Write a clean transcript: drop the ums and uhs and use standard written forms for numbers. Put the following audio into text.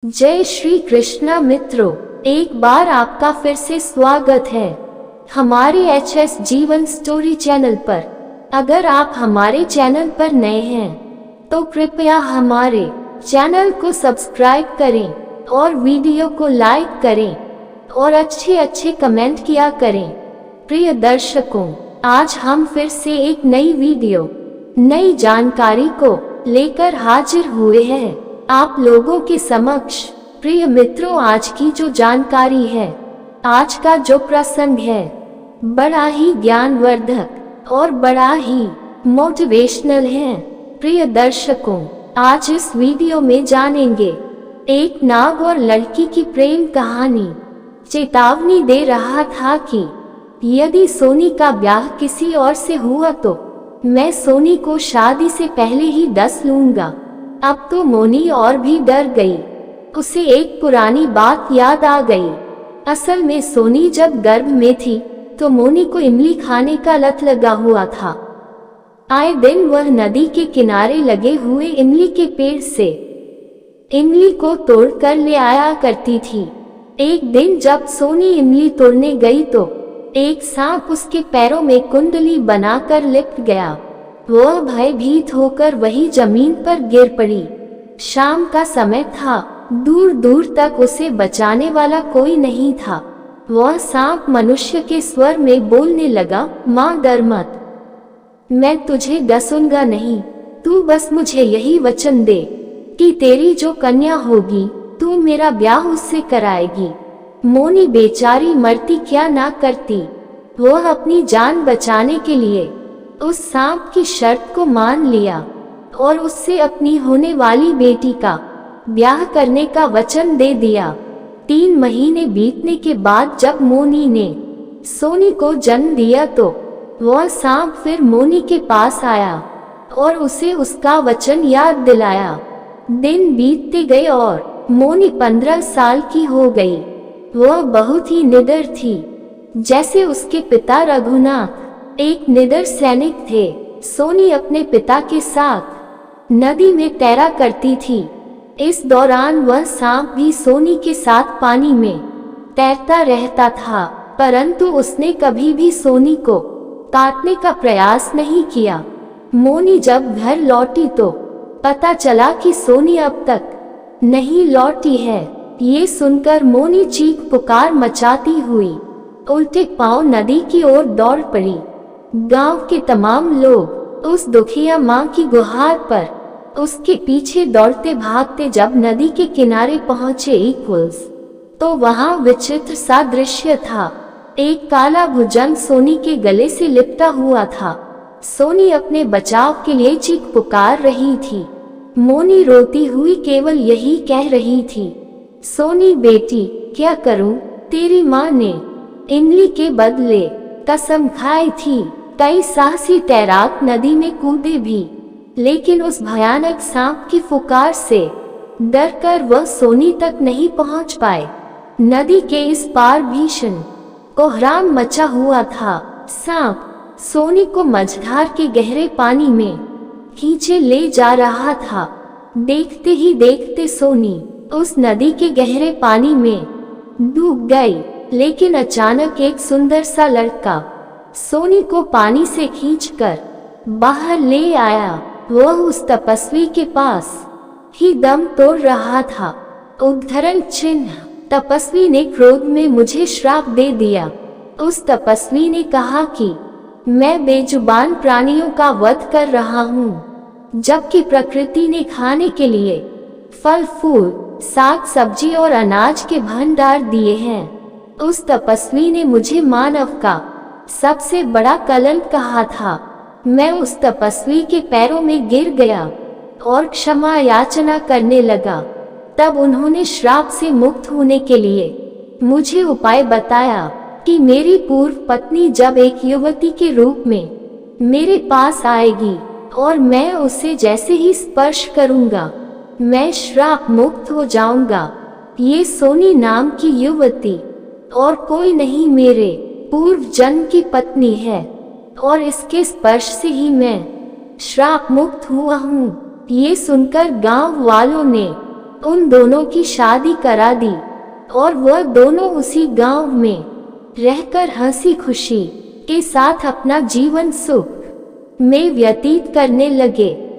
जय श्री कृष्णा मित्रों, एक बार आपका फिर से स्वागत है हमारे एचएस जीवन स्टोरी चैनल पर। अगर आप हमारे चैनल पर नए हैं तो कृपया हमारे चैनल को सब्सक्राइब करें और वीडियो को लाइक करें और अच्छे कमेंट किया करें। प्रिय दर्शकों, आज हम फिर से एक नई वीडियो, नई जानकारी को लेकर हाजिर हुए हैं आप लोगों के समक्ष। प्रिय मित्रों, आज की जो जानकारी है, आज का जो प्रसंग है, बड़ा ही ज्ञानवर्धक और बड़ा ही मोटिवेशनल है। प्रिय दर्शकों, आज इस वीडियो में जानेंगे एक नाग और लड़की की प्रेम कहानी। चेतावनी दे रहा था कि यदि सोनी का ब्याह किसी और से हुआ तो मैं सोनी को शादी से पहले ही डस लूंगा। अब तो मोनी और भी डर गई। उसे एक पुरानी बात याद आ गई। असल में सोनी जब गर्भ में थी तो मोनी को इमली खाने का लत लगा हुआ था। आए दिन वह नदी के किनारे लगे हुए इमली के पेड़ से इमली को तोड़ कर ले आया करती थी। एक दिन जब सोनी इमली तोड़ने गई तो एक सांप उसके पैरों में कुंडली बनाकर लिपट गया। वह भयभीत होकर वही जमीन पर गिर पड़ी। शाम का समय था, दूर दूर तक उसे बचाने वाला कोई नहीं था। वह सांप मनुष्य के स्वर में बोलने लगा, माँ डर मत, मैं तुझे डसूंगा नहीं। तू बस मुझे यही वचन दे कि तेरी जो कन्या होगी तू मेरा ब्याह उससे कराएगी। मोनी बेचारी मरती क्या ना करती। वह अपनी जान बचाने के लिए उस सांप की शर्त को मान लिया और उससे अपनी होने वाली बेटी का ब्याह करने का वचन दे दिया। 3 महीने बीतने के बाद जब मोनी ने सोनी को जन्म दिया तो वह सांप फिर मोनी के पास आया और उसे उसका वचन याद दिलाया। दिन बीतते गए और मोनी 15 साल की हो गई। वह बहुत ही निडर थी। जैसे उसके पिता रघुनाथ एक निडर सैनिक थे, सोनी अपने पिता के साथ नदी में तैरा करती थी। इस दौरान वह सांप भी सोनी के साथ पानी में तैरता रहता था, परंतु उसने कभी भी सोनी को काटने का प्रयास नहीं किया। मोनी जब घर लौटी तो पता चला कि सोनी अब तक नहीं लौटी है। ये सुनकर मोनी चीख पुकार मचाती हुई उल्टे पांव नदी की ओर दौड़ पड़ी। गांव के तमाम लोग उस दुखिया मां की गुहार पर उसके पीछे दौड़ते भागते जब नदी के किनारे पहुंचे तो वहां विचित्र सा दृश्य था। एक काला भुजंग सोनी के गले से लिपटा हुआ था। सोनी अपने बचाव के लिए चीख पुकार रही थी। मोनी रोती हुई केवल यही कह रही थी, सोनी बेटी क्या करूं? तेरी मां ने इमली के बदले कसम खाई थी। कई साहसी तैराक नदी में कूदे भी, लेकिन उस भयानक सांप की फुकार से डरकर वह सोनी तक नहीं पहुंच पाए। नदी के इस पार भीषण कोहराम मचा हुआ था। सांप सोनी को मझधार के गहरे पानी में खींचे ले जा रहा था। देखते ही देखते सोनी उस नदी के गहरे पानी में डूब गई। लेकिन अचानक एक सुंदर सा लड़का सोनी को पानी से खींचकर बाहर ले आया। वह उस तपस्वी के पास ही दम तोड़ रहा था। उद्धरण चिन्ह, तपस्वी ने क्रोध में मुझे श्राप दे दिया। उस तपस्वी ने कहा कि मैं बेजुबान प्राणियों का वध कर रहा हूँ, जबकि प्रकृति ने खाने के लिए फल फूल, साग सब्जी और अनाज के भंडार दिए हैं। उस तपस्वी ने मुझे मानव का सबसे बड़ा कलंक कहा था। मैं उस तपस्वी के पैरों में गिर गया और क्षमा याचना करने लगा। तब उन्होंने श्राप से मुक्त होने के लिए मुझे उपाय बताया कि मेरी पूर्व पत्नी जब एक युवती के रूप में मेरे पास आएगी और मैं उसे जैसे ही स्पर्श करूंगा मैं श्राप मुक्त हो जाऊंगा। ये सोनी नाम की युवती और कोई नहीं मेरे पूर्व जन्म की पत्नी है और इसके स्पर्श से ही मैं श्राप मुक्त हुआ हूँ। ये सुनकर गांव वालों ने उन दोनों की शादी करा दी और वह दोनों उसी गांव में रहकर हंसी खुशी के साथ अपना जीवन सुख में व्यतीत करने लगे।